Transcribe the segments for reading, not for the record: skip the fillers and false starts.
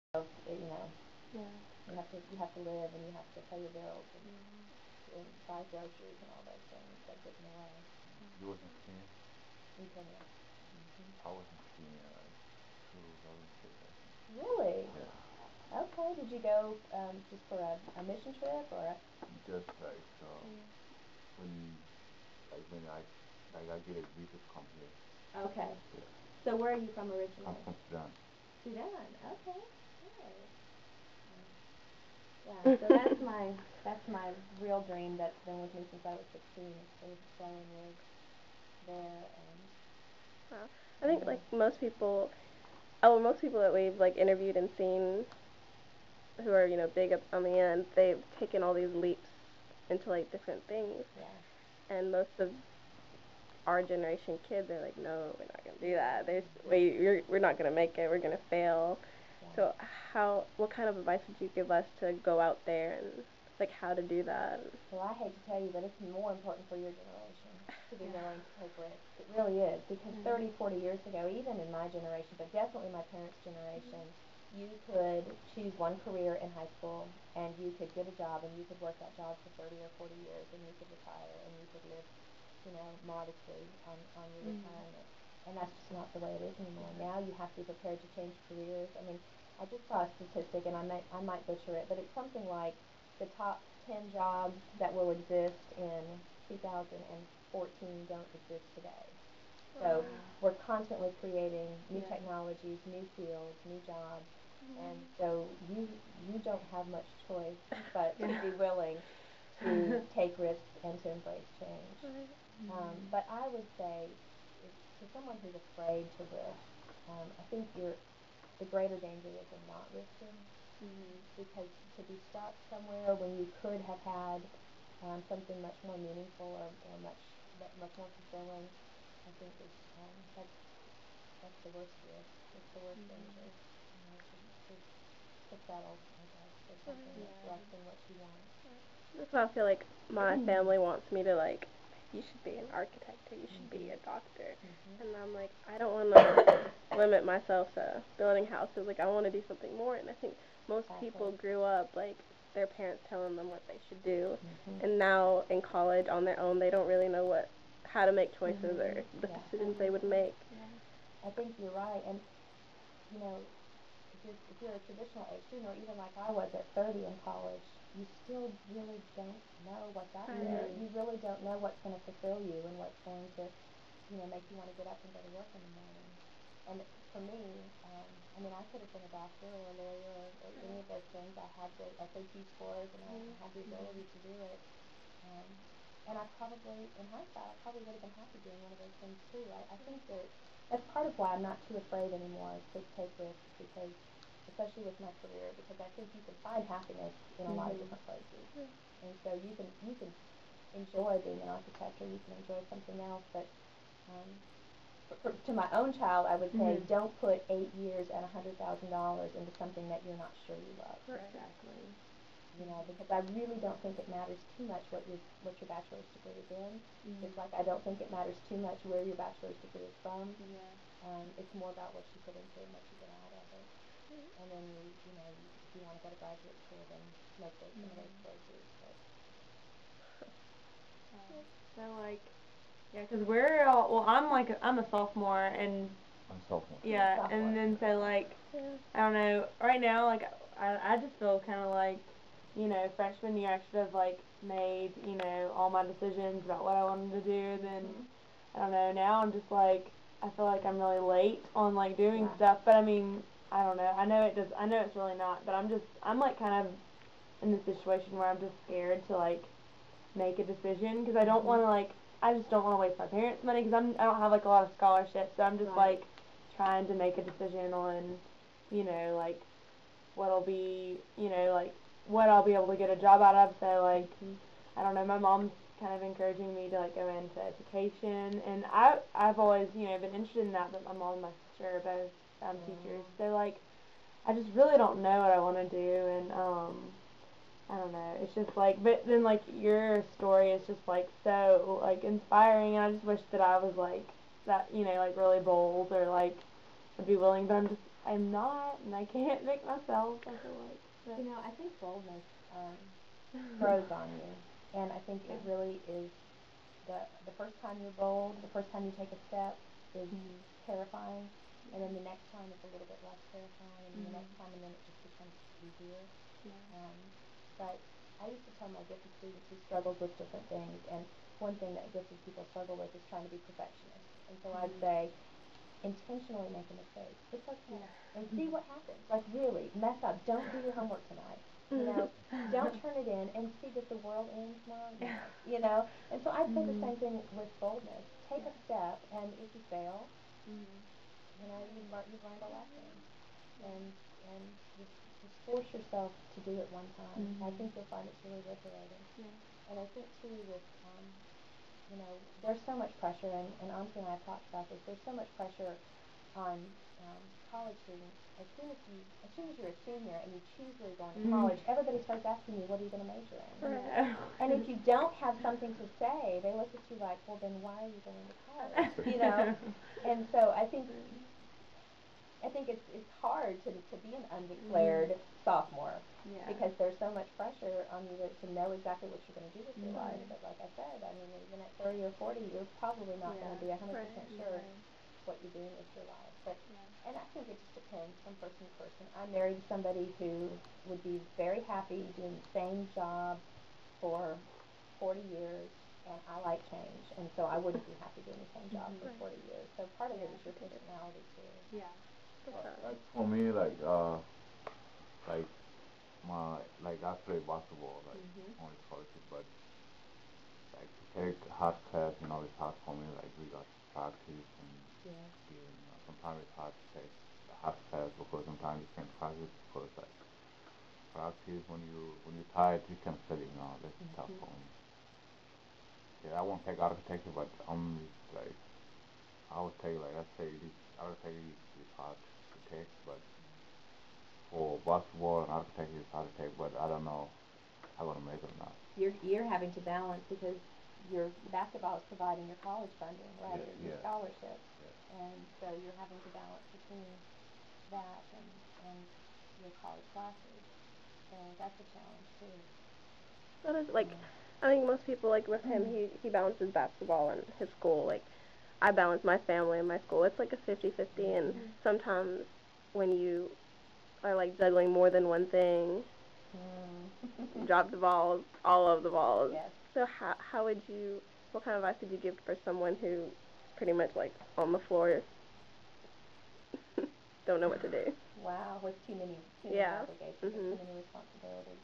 Yeah. you have to live and you have to pay your bills and buy groceries and all those things that get in the way. You was in Kenya? In Kenya. Mm-hmm. I was in Kenya 2006, I think. Really? Yeah. Okay. Did you go just for a mission trip or a? Just like when when I get a visa to come here. Okay. Yeah. So where are you from I'm originally? from Sudan. Sudan. Okay. Good. Yeah. So that's my real dream that's been with me since I was 16. Is to go and live there and. Wow. I think like most people that we've like interviewed and seen who are big up on the end, they've taken all these leaps into like different things, Yeah. and most of our generation kids are like, no, we're not gonna do that. We're not gonna make it. We're gonna fail. Yeah. So what kind of advice would you give us to go out there and like how to do that? Well, I hate to tell you, but it's more important for your generation to be willing to take risks. It really is, because 30, 40 years ago, even in my generation, but definitely my parents' generation, you could choose one career in high school and you could get a job and you could work that job for 30 or 40 years and you could retire and you could live, modestly on your retirement. And that's just not the way it is anymore. Now you have to be prepared to change careers. I mean, I just saw a statistic, and I might butcher it, but it's something like the top 10 jobs that will exist in 2014 don't exist today. So we're constantly creating new technologies, new fields, new jobs, and so you don't have much choice but to be willing to take risks and to embrace change. But I would say, to someone who's afraid to risk, I think the greater danger is in not risking, because to be stuck somewhere when you could have had something much more meaningful or much more fulfilling, I think that's the worst risk. It's the worst danger. To settle, I guess, for something that's less than what you want. That's why I feel like my family wants me to like, you should be an architect or you should be a doctor, and I'm like, I don't want to limit myself to building houses. Like I want to do something more, and I think most people grew up like their parents telling them what they should do, and now in college on their own they don't really know how to make choices or the decisions they would make. I think you're right, and if you're a traditional age student, or even like I was at 30 in college, you still really don't know what's out there. You really don't know what's going to fulfill you and what's going to, make you want to get up and go to work in the morning. And for me, I mean, I could have been a doctor or a lawyer or any of those things. I had the SAT scores and I had the ability to do it. And I probably, in hindsight, I probably would have been happy doing one of those things too. I think that's part of why I'm not too afraid anymore to take risks, because, especially with my career, because I think you can find happiness in a lot of different places. And so you can enjoy being an architect, or you can enjoy something else, but to my own child, I would say, don't put 8 years and $100,000 into something that you're not sure you love. Exactly. Because I really don't think it matters too much what your bachelor's degree is in. Just like I don't think it matters too much where your bachelor's degree is from. It's more about what you put into it and what you get out of it. And then if you want to go to graduate school, then make some of those choices. But So like, yeah, because we're all, well, I'm a sophomore, and I'm sophomore. yeah, Sophomore. and then so like, I don't know, right now, like, I just feel kind of like, freshman year I should have like made, all my decisions about what I wanted to do. Then I don't know, now I'm just like, I feel like I'm really late on like doing stuff, but I mean, I don't know, I know it's really not, but I'm like kind of in this situation where I'm just scared to like make a decision, because I don't want to like, I just don't want to waste my parents' money, because I don't have like a lot of scholarships, so I'm just like trying to make a decision on, like what'll be, like what I'll be able to get a job out of. So like, I don't know, my mom's kind of encouraging me to like go into education, and I've always been interested in that, but my mom and my sister are both teachers, so like I just really don't know what I want to do, and I don't know, it's just like, but then like your story is just like so like inspiring, and I just wish that I was like that, like really bold, or like would be willing, but I'm not, and I can't make myself. I feel like. But. You know, I think boldness grows on you, and I think it really is the first time you're bold, the first time you take a step is terrifying, and then the next time it's a little bit less terrifying, and then the next time, and then it just becomes easier. But I used to tell my gifted students who struggled with different things, and one thing that gifted people struggle with is trying to be perfectionists. And so I'd say, intentionally make a mistake. It's okay. And see what happens. Like, really, mess up. Don't do your homework tonight. You know, don't turn it in and see that the world ends tomorrow. No. You know? And so I'd say the same thing with boldness. Take a step, and if you fail, you know, you've learned a lesson. And just force yourself to do it one time. I think you'll find it's really liberating. And I think, too, with, you know, there's so much pressure, and Auntie and I have talked about this, there's so much pressure on college students. As soon as you're a senior and you choose where you're going to college, everybody starts asking you, what are you going to major in? And if you don't have something to say, they look at you like, well, then why are you going to college? You know? And so I think it's hard to be an undeclared sophomore because there's so much pressure on you to know exactly what you're going to do with your life. But like I said, I mean, even at 30 or 40, you're probably not going to be 100% sure what you're doing with your life. But and I think it just depends from person to person. I married somebody who would be very happy doing the same job for 40 years, and I like change, and so I wouldn't be happy doing the same job for 40 years. So part of it is your personality too. Like for me, like I play basketball, like on scholarship, but like to take hard class, you know, it's hard for me. Like we got practice, and you know, sometimes it's hard to take the hard class because sometimes you can't practice because like practice when you're tired you can study, you know, that's tough for me. Yeah, I won't take architecture, but like I would take like let's say this architecture is hard to take, but for basketball and architecture it's hard to take, but I don't know how I'm gonna make it or not. You're having to balance because your basketball is providing your college funding, right? Your scholarship. And so you're having to balance between that and your college classes. So that's a challenge too. That is like, I think most people, like with him, he balances basketball and his school. Like, I balance my family and my school. It's like a 50-50, and sometimes when you are like juggling more than one thing, drop the balls, all of the balls. So how would you, what kind of advice would you give for someone who pretty much like on the floor don't know what to do? Wow, with too many obligations, too many responsibilities.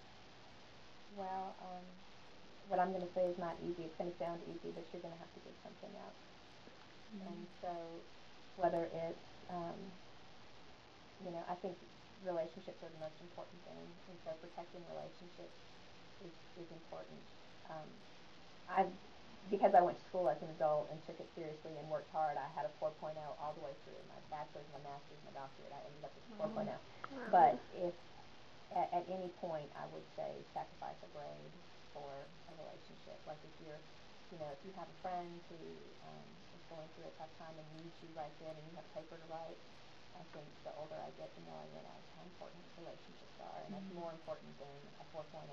Well, what I'm going to say is not easy. It's going to sound easy, but you're going to have to give something up. And so whether it's, you know, I think relationships are the most important thing, and so protecting relationships is important. I've because I went to school as an adult and took it seriously and worked hard, I had a 4.0 all the way through my bachelor's, my master's, my doctorate. I ended up with a 4.0. But if at any point I would say sacrifice a grade for a relationship. Like if you're, you know, if you have a friend who is going through a tough time and needs you right then and you have a paper to write, I think the older I get, the more I realize how important relationships are, and that's more important than a 4.0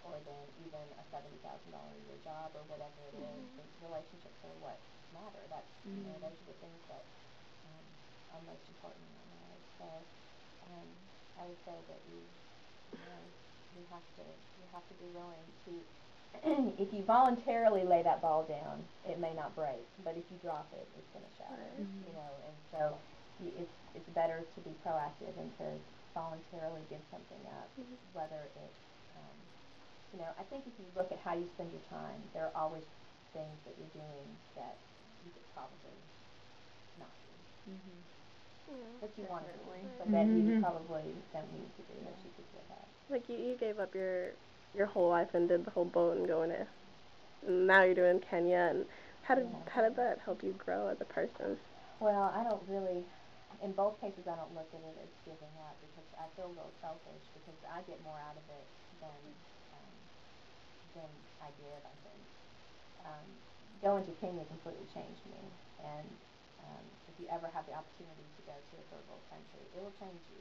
or than even a $70,000 a year job or whatever it is. The relationships are what matter. That's you know, those are the things that are most important in our lives. So I would say that you know you have to be willing to. If you voluntarily lay that ball down, it may not break, but if you drop it, it's going to shatter. You know, and so it's better to be proactive and to voluntarily give something up, whether it's you know, I think if you look at how you spend your time, there are always things that you're doing that you could probably not do. That you want to do, but that you probably don't need to do, that you could give up. Like you gave up your whole life and did the whole boat and going to, and now you're doing Kenya, and how did that help you grow as a person? Well, I don't really, in both cases I don't look at it as giving up because I feel a little selfish because I get more out of it than I give, I think. Going to Kenya completely changed me, and if you ever have the opportunity to go to a third world country, it will change you.